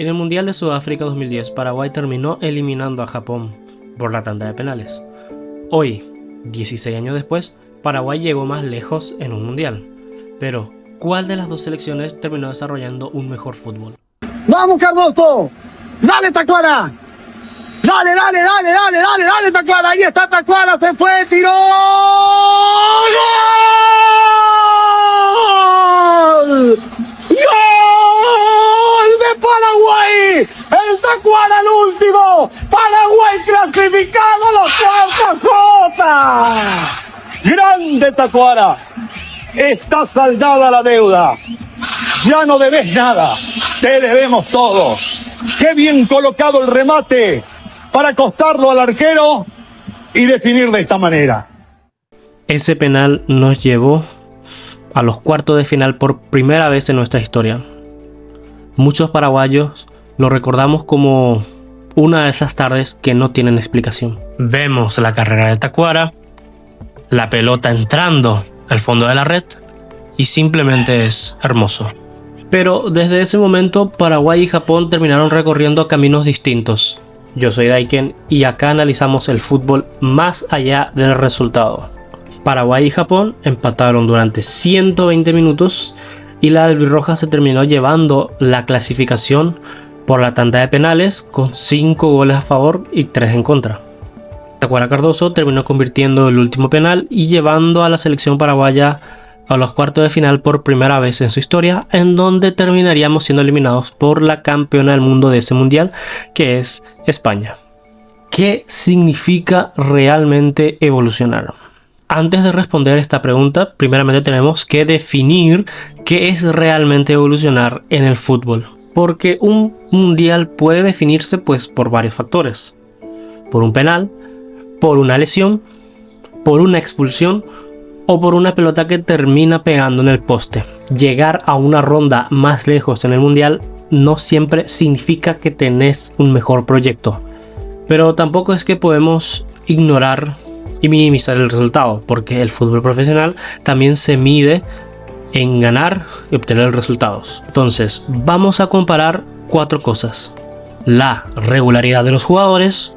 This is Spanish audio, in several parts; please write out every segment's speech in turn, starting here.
En el Mundial de Sudáfrica 2010, Paraguay terminó eliminando a Japón por la tanda de penales. Hoy, 16 años después, Paraguay llegó más lejos en un Mundial. Pero, ¿cuál de las dos selecciones terminó desarrollando un mejor fútbol? ¡Vamos, Cardoso! ¡Dale, Tacuara! ¡Dale, Tacuara! ¡Ahí está Tacuara! ¡Se fue! ¡Y gol! ¡Gol! ¡De Paraguay! ¡El Tacuara al último! ¡Paraguay clasificado a los cuartos! ¡Grande Tacuara! Está saldada la deuda. Ya no debes nada. Te debemos todo. ¡Qué bien colocado el remate! Para acostarlo al arquero y definir de esta manera. Ese penal nos llevó a los cuartos de final por primera vez en nuestra historia. Muchos paraguayos lo recordamos como una de esas tardes que no tienen explicación. Vemos la carrera de Tacuara, la pelota entrando al fondo de la red y simplemente es hermoso. Pero desde ese momento Paraguay y Japón terminaron recorriendo caminos distintos. Yo soy Daiken y acá analizamos el fútbol más allá del resultado. Paraguay y Japón empataron durante 120 minutos y la albirroja se terminó llevando la clasificación por la tanda de penales con 5 goles a favor y 3 en contra. Tacuara Cardoso terminó convirtiendo el último penal y llevando a la selección paraguaya a los cuartos de final por primera vez en su historia, en donde terminaríamos siendo eliminados por la campeona del mundo de ese mundial, que es España. ¿Qué significa realmente evolucionar? Antes de responder esta pregunta, primeramente tenemos que definir qué es realmente evolucionar en el fútbol. Porque un mundial puede definirse por varios factores. Por un penal, por una lesión, por una expulsión o por una pelota que termina pegando en el poste. Llegar a una ronda más lejos en el mundial no siempre significa que tenés un mejor proyecto. Pero tampoco es que podemos ignorar y minimizar el resultado, porque el fútbol profesional también se mide en ganar y obtener resultados. Entonces, vamos a comparar 4 cosas: la regularidad de los jugadores,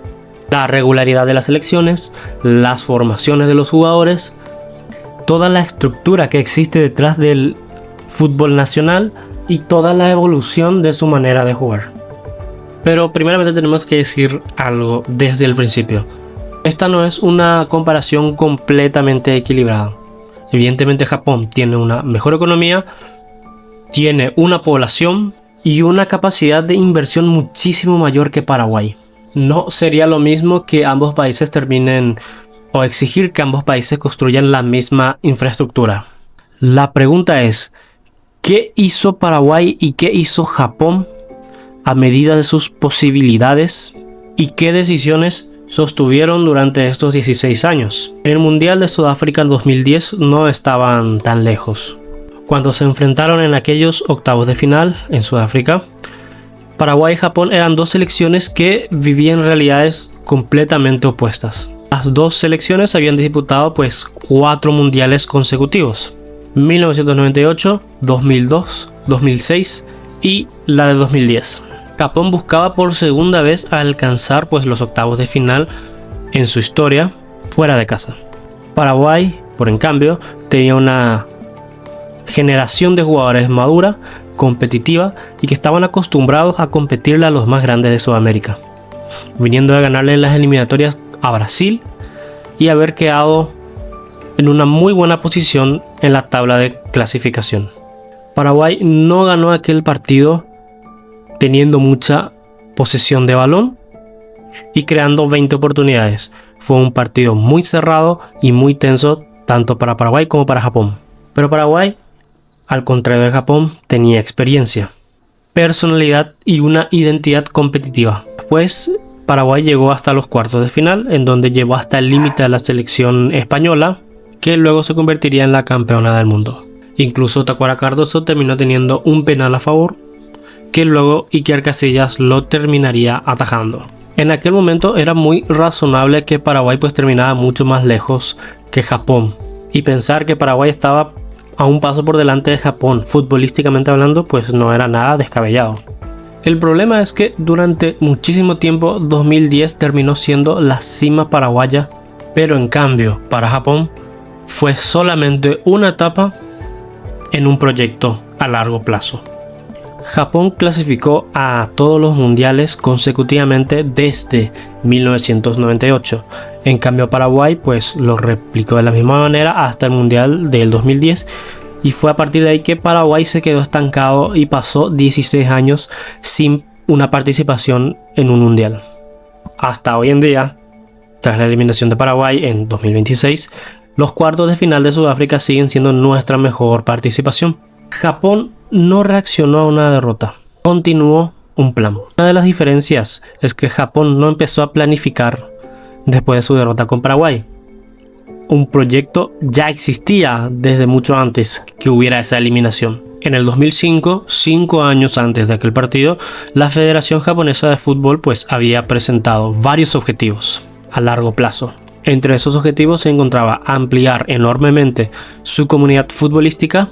la regularidad de las selecciones, las formaciones de los jugadores, toda la estructura que existe detrás del fútbol nacional y toda la evolución de su manera de jugar. Pero primeramente tenemos que decir algo desde el principio. Esta no es una comparación completamente equilibrada. Evidentemente Japón tiene una mejor economía, tiene una población y una capacidad de inversión muchísimo mayor que Paraguay. No sería lo mismo que ambos países terminen o exigir que ambos países construyan la misma infraestructura. La pregunta es, ¿qué hizo Paraguay y qué hizo Japón a medida de sus posibilidades? ¿Y qué decisiones sostuvieron durante estos 16 años? En el Mundial de Sudáfrica en 2010 no estaban tan lejos. Cuando se enfrentaron en aquellos octavos de final en Sudáfrica, Paraguay y Japón eran dos selecciones que vivían realidades completamente opuestas. Las dos selecciones habían disputado 4 mundiales consecutivos: 1998, 2002, 2006 y la de 2010. Japón buscaba por segunda vez alcanzar los octavos de final en su historia fuera de casa. Paraguay, en cambio, tenía una generación de jugadores madura, competitiva y que estaban acostumbrados a competirle a los más grandes de Sudamérica, viniendo a ganarle en las eliminatorias a Brasil y haber quedado en una muy buena posición en la tabla de clasificación. Paraguay no ganó aquel partido teniendo mucha posesión de balón y creando 20 oportunidades. Fue un partido muy cerrado y muy tenso tanto para Paraguay como para Japón. Pero Paraguay, al contrario de Japón, tenía experiencia, personalidad y una identidad competitiva. Paraguay llegó hasta los cuartos de final, en donde llevó hasta el límite a la selección española, que luego se convertiría en la campeona del mundo. Incluso Tacuara Cardoso terminó teniendo un penal a favor, que luego Iker Casillas lo terminaría atajando. En aquel momento era muy razonable que Paraguay terminaba mucho más lejos que Japón, y pensar que Paraguay estaba a un paso por delante de Japón futbolísticamente hablando no era nada descabellado. El problema es que durante muchísimo tiempo 2010 terminó siendo la cima paraguaya, pero en cambio para Japón fue solamente una etapa en un proyecto a largo plazo. Japón clasificó a todos los mundiales consecutivamente desde 1998. En cambio Paraguay pues lo replicó de la misma manera hasta el mundial del 2010, y fue a partir de ahí que Paraguay se quedó estancado y pasó 16 años sin una participación en un mundial. Hasta hoy en día, tras la eliminación de Paraguay en 2026, los cuartos de final de Sudáfrica siguen siendo nuestra mejor participación. Japón no reaccionó a una derrota, continuó un plan. Una de las diferencias es que Japón no empezó a planificar después de su derrota con Paraguay. Un proyecto ya existía desde mucho antes que hubiera esa eliminación. En el 2005, 5 años antes de aquel partido, la Federación Japonesa de Fútbol pues había presentado varios objetivos a largo plazo. Entre esos objetivos se encontraba ampliar enormemente su comunidad futbolística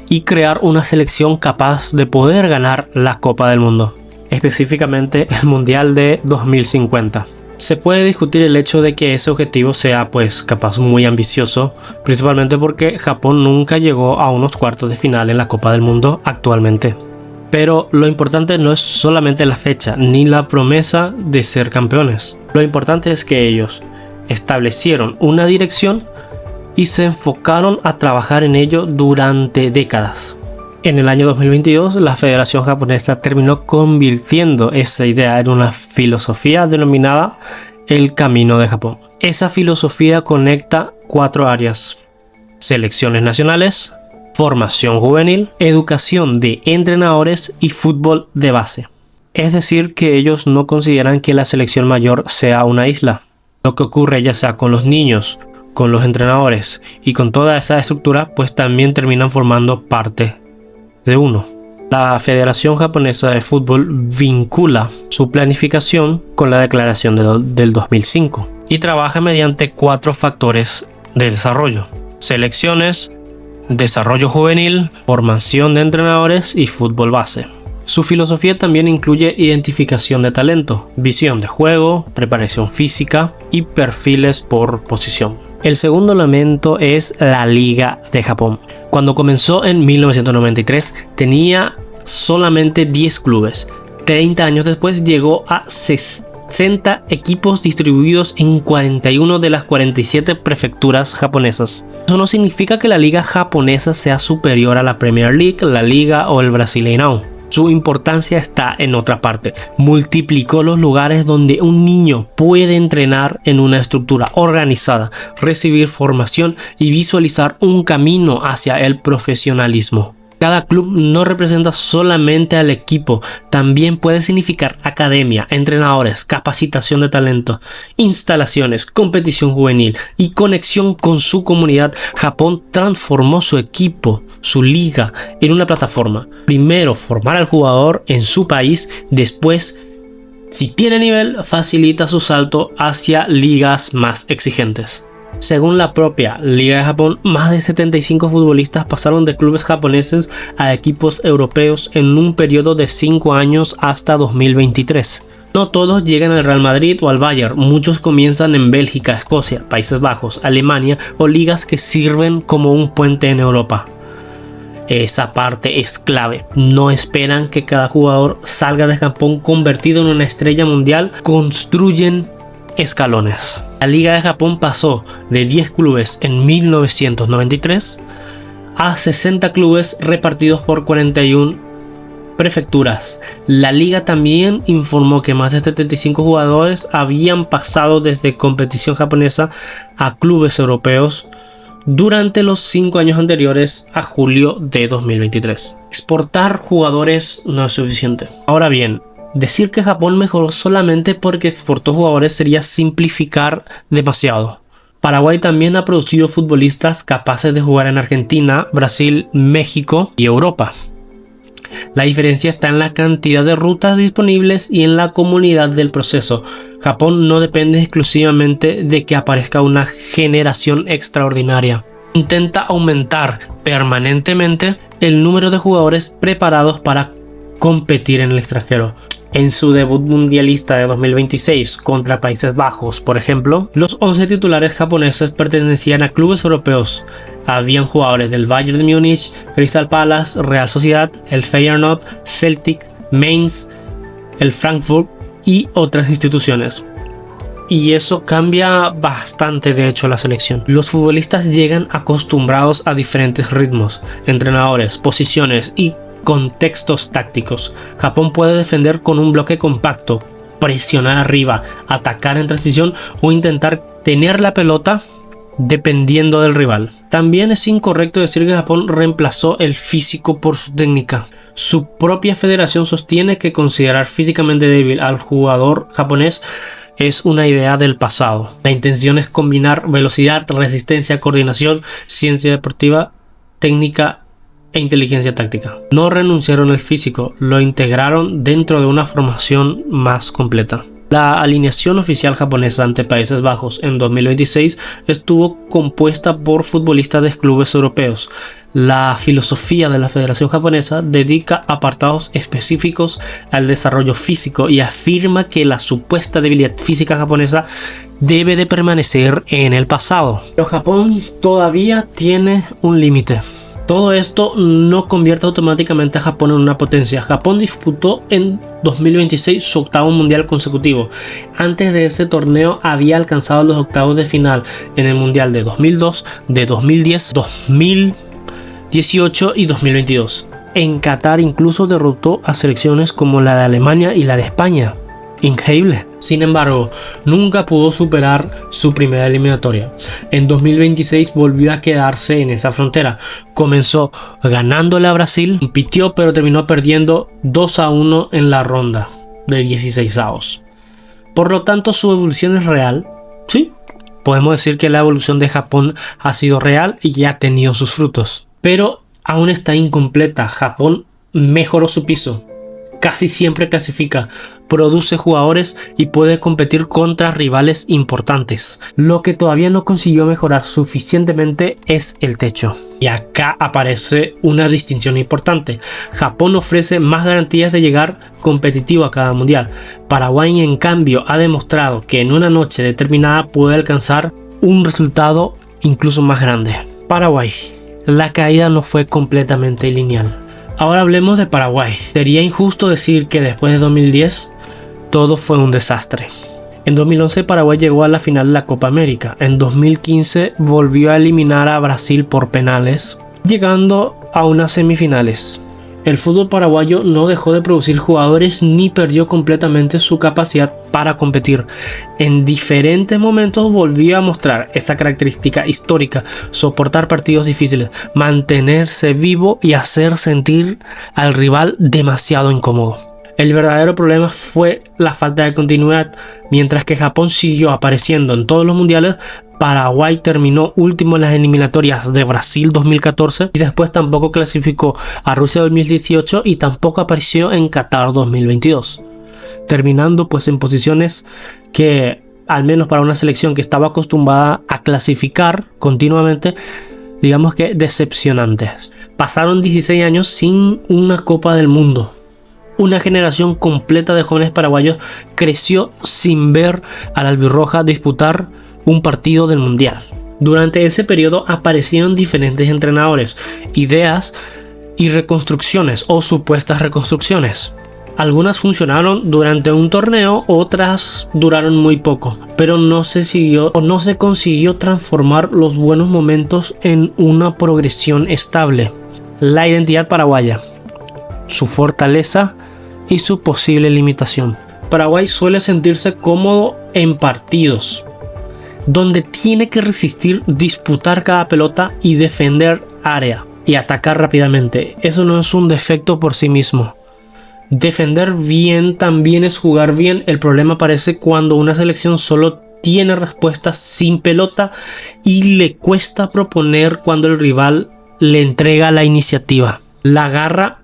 y crear una selección capaz de poder ganar la Copa del Mundo, específicamente el Mundial de 2050. Se puede discutir el hecho de que ese objetivo sea pues capaz muy ambicioso, principalmente porque Japón nunca llegó a unos cuartos de final en la Copa del Mundo actualmente. Pero lo importante no es solamente la fecha ni la promesa de ser campeones. Lo importante es que ellos establecieron una dirección y se enfocaron a trabajar en ello durante décadas. En el año 2022, la Federación Japonesa terminó convirtiendo esa idea en una filosofía denominada el Camino de Japón. Esa filosofía conecta 4 áreas: selecciones nacionales, formación juvenil, educación de entrenadores y fútbol de base. Es decir, que ellos no consideran que la selección mayor sea una isla. Lo que ocurre ya sea con los niños, con los entrenadores y con toda esa estructura, pues también terminan formando parte de uno. La Federación Japonesa de Fútbol vincula su planificación con la declaración del 2005 y trabaja mediante 4 factores de desarrollo: selecciones, desarrollo juvenil, formación de entrenadores y fútbol base. Su filosofía también incluye identificación de talento, visión de juego, preparación física y perfiles por posición. El segundo elemento es la Liga de Japón. Cuando comenzó en 1993 tenía solamente 10 clubes. 30 años después llegó a 60 equipos distribuidos en 41 de las 47 prefecturas japonesas. Eso no significa que la liga japonesa sea superior a la Premier League, la Liga o el Brasileirão. Su importancia está en otra parte. Multiplicó los lugares donde un niño puede entrenar en una estructura organizada, recibir formación y visualizar un camino hacia el profesionalismo. Cada club no representa solamente al equipo, también puede significar academia, entrenadores, capacitación de talento, instalaciones, competición juvenil y conexión con su comunidad. Japón transformó su equipo, su liga, en una plataforma. Primero, formar al jugador en su país, después, si tiene nivel, facilita su salto hacia ligas más exigentes. Según la propia Liga de Japón, más de 75 futbolistas pasaron de clubes japoneses a equipos europeos en un periodo de 5 años hasta 2023. No todos llegan al Real Madrid o al Bayern, muchos comienzan en Bélgica, Escocia, Países Bajos, Alemania o ligas que sirven como un puente en Europa. Esa parte es clave. No esperan que cada jugador salga de Japón convertido en una estrella mundial, construyen escalones. La Liga de Japón pasó de 10 clubes en 1993 a 60 clubes repartidos por 41 prefecturas. La liga también informó que más de 75 jugadores habían pasado desde competición japonesa a clubes europeos durante los 5 años anteriores a julio de 2023. Exportar jugadores no es suficiente. Ahora bien, decir que Japón mejoró solamente porque exportó jugadores sería simplificar demasiado. Paraguay también ha producido futbolistas capaces de jugar en Argentina, Brasil, México y Europa. La diferencia está en la cantidad de rutas disponibles y en la comunidad del proceso. Japón no depende exclusivamente de que aparezca una generación extraordinaria. Intenta aumentar permanentemente el número de jugadores preparados para competir en el extranjero. En su debut mundialista de 2026 contra Países Bajos, por ejemplo, los 11 titulares japoneses pertenecían a clubes europeos. Habían jugadores del Bayern de Múnich, Crystal Palace, Real Sociedad, el Feyenoord, Celtic, Mainz, el Frankfurt y otras instituciones. Y eso cambia bastante, de hecho, la selección. Los futbolistas llegan acostumbrados a diferentes ritmos, entrenadores, posiciones y contextos tácticos. Japón puede defender con un bloque compacto, presionar arriba, atacar en transición o intentar tener la pelota dependiendo del rival. También es incorrecto decir que Japón reemplazó el físico por su técnica. Su propia federación sostiene que considerar físicamente débil al jugador japonés es una idea del pasado. La intención es combinar velocidad, resistencia, coordinación, ciencia deportiva, técnica e inteligencia táctica. No renunciaron al físico, lo integraron dentro de una formación más completa. La alineación oficial japonesa ante Países Bajos en 2026 estuvo compuesta por futbolistas de clubes europeos. La filosofía de la Federación Japonesa dedica apartados específicos al desarrollo físico y afirma que la supuesta debilidad física japonesa debe de permanecer en el pasado. Pero Japón todavía tiene un límite. Todo esto no convierte automáticamente a Japón en una potencia. Japón disputó en 2026 su octavo mundial consecutivo. Antes de ese torneo había alcanzado los octavos de final en el mundial de 2002, de 2010, 2018 y 2022. En Qatar incluso derrotó a selecciones como la de Alemania y la de España. Increíble. Sin embargo, nunca pudo superar su primera eliminatoria. En 2026 volvió a quedarse en esa frontera. Comenzó ganándole a Brasil, compitió pero terminó perdiendo 2-1 en la ronda de 16avos. Por lo tanto, su evolución es real. Sí, podemos decir que la evolución de Japón ha sido real y ya ha tenido sus frutos. Pero aún está incompleta. Japón mejoró su piso. Casi siempre clasifica, produce jugadores y puede competir contra rivales importantes. Lo que todavía no consiguió mejorar suficientemente es el techo. Y acá aparece una distinción importante. Japón ofrece más garantías de llegar competitivo a cada mundial. Paraguay, en cambio, ha demostrado que en una noche determinada puede alcanzar un resultado incluso más grande. Paraguay. La caída no fue completamente lineal. Ahora hablemos de Paraguay. Sería injusto decir que después de 2010 todo fue un desastre. En 2011 Paraguay llegó a la final de la Copa América. En 2015 volvió a eliminar a Brasil por penales, llegando a unas semifinales. El fútbol paraguayo no dejó de producir jugadores ni perdió completamente su capacidad para competir. En diferentes momentos volvió a mostrar esa característica histórica: soportar partidos difíciles, mantenerse vivo y hacer sentir al rival demasiado incómodo. El verdadero problema fue la falta de continuidad. Mientras que Japón siguió apareciendo en todos los mundiales, Paraguay terminó último en las eliminatorias de Brasil 2014 y después tampoco clasificó a Rusia 2018 y tampoco apareció en Qatar 2022, terminando pues en posiciones que, al menos para una selección que estaba acostumbrada a clasificar continuamente, digamos que decepcionantes. Pasaron 16 años sin una Copa del Mundo. Una generación completa de jóvenes paraguayos creció sin ver al albirroja disputar un partido del mundial. Durante ese periodo aparecieron diferentes entrenadores, ideas y reconstrucciones o supuestas reconstrucciones. Algunas funcionaron durante un torneo, otras duraron muy poco, pero no se consiguió transformar los buenos momentos en una progresión estable. La identidad paraguaya, su fortaleza y su posible limitación. Paraguay suele sentirse cómodo en partidos donde tiene que resistir, disputar cada pelota y defender área y atacar rápidamente. Eso no es un defecto por sí mismo. Defender bien también es jugar bien. El problema aparece cuando una selección solo tiene respuestas sin pelota y le cuesta proponer cuando el rival le entrega la iniciativa. La garra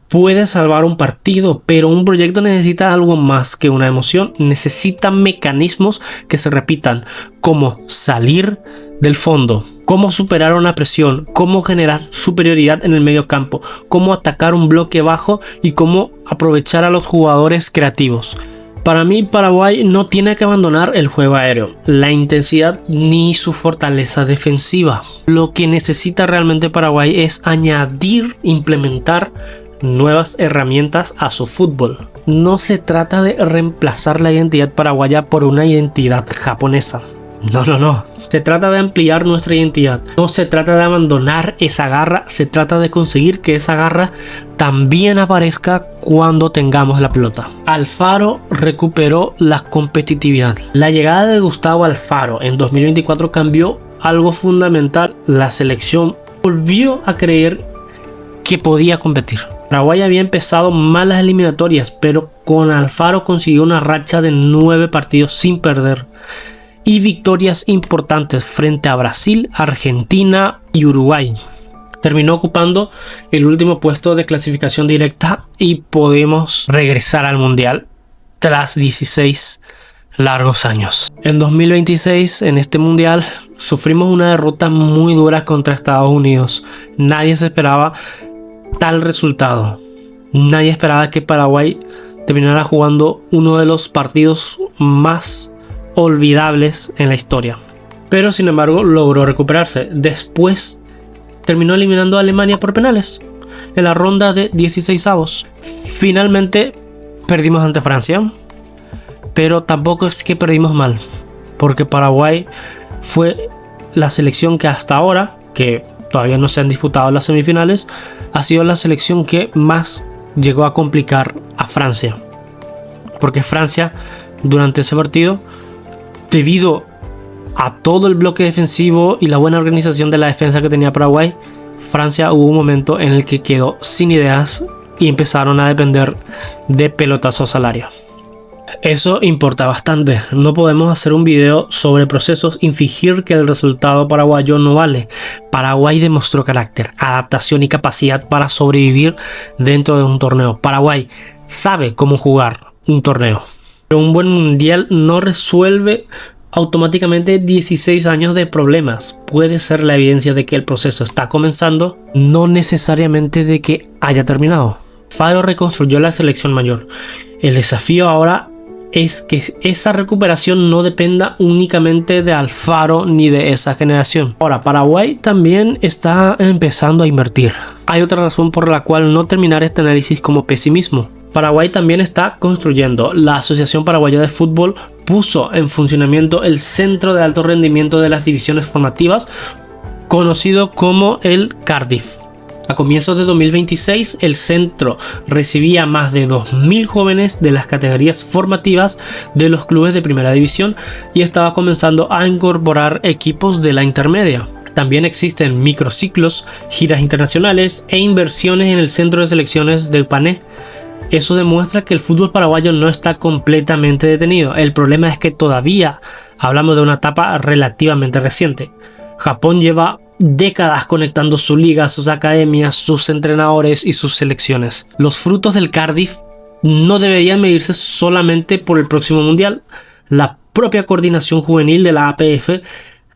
puede salvar un partido, pero un proyecto necesita algo más que una emoción. Necesita mecanismos que se repitan, como salir del fondo, cómo superar una presión, cómo generar superioridad en el medio campo, cómo atacar un bloque bajo y cómo aprovechar a los jugadores creativos. Para mí, Paraguay no tiene que abandonar el juego aéreo, la intensidad ni su fortaleza defensiva. Lo que necesita realmente Paraguay es añadir, implementar nuevas herramientas a su fútbol. No se trata de reemplazar la identidad paraguaya por una identidad japonesa. No. Se trata de ampliar nuestra identidad. No se trata de abandonar esa garra. Se trata de conseguir que esa garra también aparezca cuando tengamos la pelota. Alfaro recuperó la competitividad. La llegada de Gustavo Alfaro en 2024 cambió algo fundamental. La selección volvió a creer que podía competir. Paraguay había empezado mal las eliminatorias, pero con Alfaro consiguió una racha de 9 partidos sin perder y victorias importantes frente a Brasil, Argentina y Uruguay. Terminó ocupando el último puesto de clasificación directa y podemos regresar al Mundial tras 16 largos años. En 2026, en este Mundial, sufrimos una derrota muy dura contra Estados Unidos. Nadie se esperaba tal resultado. Nadie esperaba que Paraguay terminara jugando uno de los partidos más olvidables en la historia. Pero sin embargo logró recuperarse. Después terminó eliminando a Alemania por penales en la ronda de 16avos. Finalmente perdimos ante Francia, pero tampoco es que perdimos mal, porque Paraguay fue la selección que hasta ahora, que todavía no se han disputado las semifinales, ha sido la selección que más llegó a complicar a Francia, porque Francia durante ese partido, debido a todo el bloque defensivo y la buena organización de la defensa que tenía Paraguay, Francia hubo un momento en el que quedó sin ideas y empezaron a depender de pelotazos al área. Eso importa bastante. No podemos hacer un video sobre procesos y fingir que el resultado paraguayo no vale. Paraguay demostró carácter, adaptación y capacidad para sobrevivir dentro de un torneo. Paraguay sabe cómo jugar un torneo. Pero un buen mundial no resuelve automáticamente 16 años de problemas. Puede ser la evidencia de que el proceso está comenzando, no necesariamente de que haya terminado. Alfaro reconstruyó la selección mayor. El desafío ahora es que esa recuperación no dependa únicamente de Alfaro ni de esa generación. Ahora, Paraguay también está empezando a invertir. Hay otra razón por la cual no terminar este análisis como pesimismo. Paraguay también está construyendo. La Asociación Paraguaya de Fútbol puso en funcionamiento el Centro de Alto Rendimiento de las Divisiones Formativas, conocido como el Cardiff. A comienzos de 2026, el centro recibía más de 2.000 jóvenes de las categorías formativas de los clubes de primera división y estaba comenzando a incorporar equipos de la intermedia. También existen microciclos, giras internacionales e inversiones en el centro de selecciones del PANE. Eso demuestra que el fútbol paraguayo no está completamente detenido. El problema es que todavía hablamos de una etapa relativamente reciente. Japón lleva décadas conectando su liga, sus academias, sus entrenadores y sus selecciones. Los frutos del Cardiff no deberían medirse solamente por el próximo mundial. La propia coordinación juvenil de la APF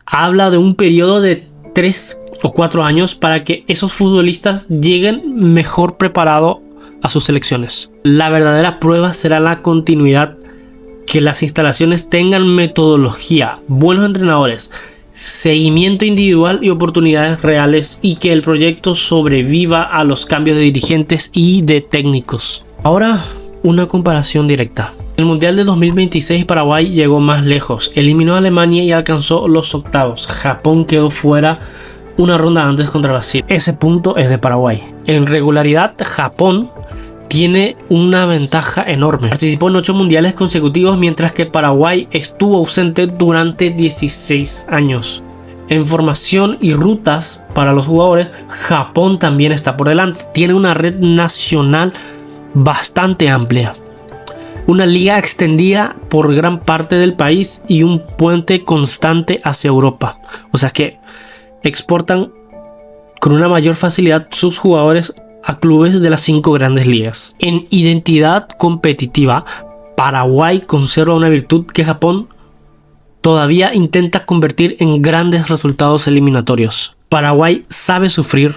habla de un periodo de 3 o 4 años para que esos futbolistas lleguen mejor preparados a sus selecciones. La verdadera prueba será la continuidad, que las instalaciones tengan metodología, buenos entrenadores, seguimiento individual y oportunidades reales, y que el proyecto sobreviva a los cambios de dirigentes y de técnicos. Ahora, una comparación directa. En el Mundial de 2026 Paraguay llegó más lejos, eliminó a Alemania y alcanzó los octavos. Japón quedó fuera una ronda antes contra Brasil. Ese punto es de Paraguay. En regularidad, Japón tiene una ventaja enorme. Participó en 8 mundiales consecutivos, mientras que Paraguay estuvo ausente durante 16 años. En formación y rutas para los jugadores, Japón también está por delante. Tiene una red nacional bastante amplia, una liga extendida por gran parte del país y un puente constante hacia Europa. O sea que exportan con una mayor facilidad sus jugadores a clubes de las 5 grandes ligas. En identidad competitiva, Paraguay conserva una virtud que Japón todavía intenta convertir en grandes resultados eliminatorios. Paraguay sabe sufrir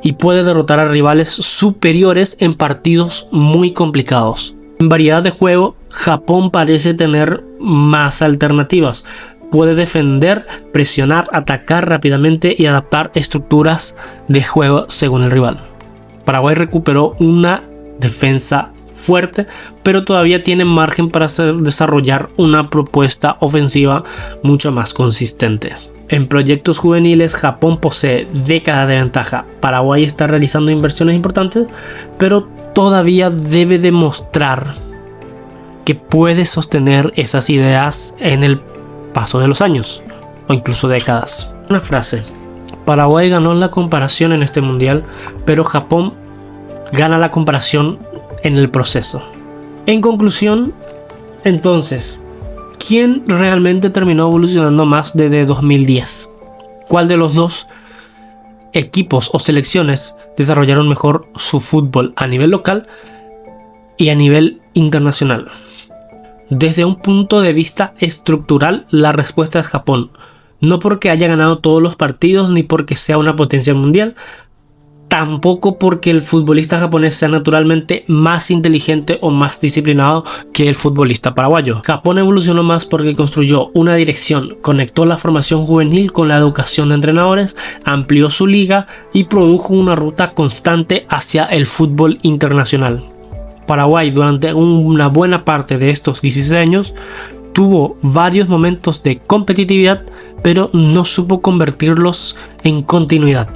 y puede derrotar a rivales superiores en partidos muy complicados. En variedad de juego, Japón parece tener más alternativas. Puede defender, presionar, atacar rápidamente y adaptar estructuras de juego según el rival. Paraguay recuperó una defensa fuerte, pero todavía tiene margen para desarrollar una propuesta ofensiva mucho más consistente. En proyectos juveniles, Japón posee décadas de ventaja. Paraguay está realizando inversiones importantes, pero todavía debe demostrar que puede sostener esas ideas en el paso de los años o incluso décadas. Una frase: Paraguay ganó la comparación en este mundial, pero Japón gana la comparación en el proceso. En conclusión, entonces, ¿quién realmente terminó evolucionando más desde 2010? ¿Cuál de los dos equipos o selecciones desarrollaron mejor su fútbol a nivel local y a nivel internacional? Desde un punto de vista estructural, la respuesta es Japón. No porque haya ganado todos los partidos ni porque sea una potencia mundial, tampoco porque el futbolista japonés sea naturalmente más inteligente o más disciplinado que el futbolista paraguayo. Japón evolucionó más porque construyó una dirección, conectó la formación juvenil con la educación de entrenadores, amplió su liga y produjo una ruta constante hacia el fútbol internacional. Paraguay, durante una buena parte de estos 16 años, tuvo varios momentos de competitividad, pero no supo convertirlos en continuidad.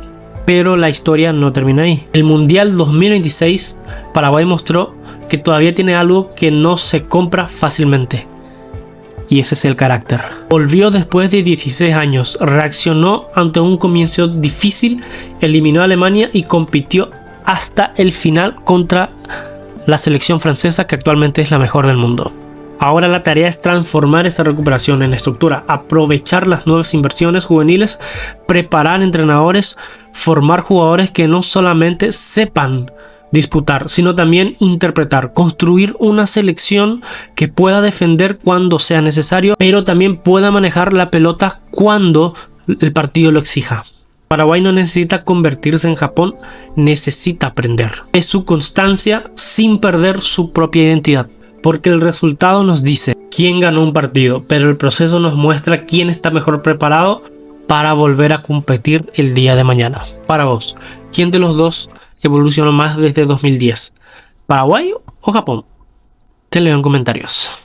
Pero la historia no termina ahí. El Mundial 2026, Paraguay mostró que todavía tiene algo que no se compra fácilmente. Y ese es el carácter. Volvió después de 16 años, reaccionó ante un comienzo difícil, eliminó a Alemania y compitió hasta el final contra la selección francesa, que actualmente es la mejor del mundo. Ahora la tarea es transformar esa recuperación en estructura, aprovechar las nuevas inversiones juveniles, preparar entrenadores, formar jugadores que no solamente sepan disputar, sino también interpretar, construir una selección que pueda defender cuando sea necesario, pero también pueda manejar la pelota cuando el partido lo exija. Paraguay no necesita convertirse en Japón, necesita aprender. Es su constancia sin perder su propia identidad. Porque el resultado nos dice quién ganó un partido, pero el proceso nos muestra quién está mejor preparado para volver a competir el día de mañana. Para vos, ¿quién de los dos evolucionó más desde 2010? ¿Paraguay o Japón? Te leo en comentarios.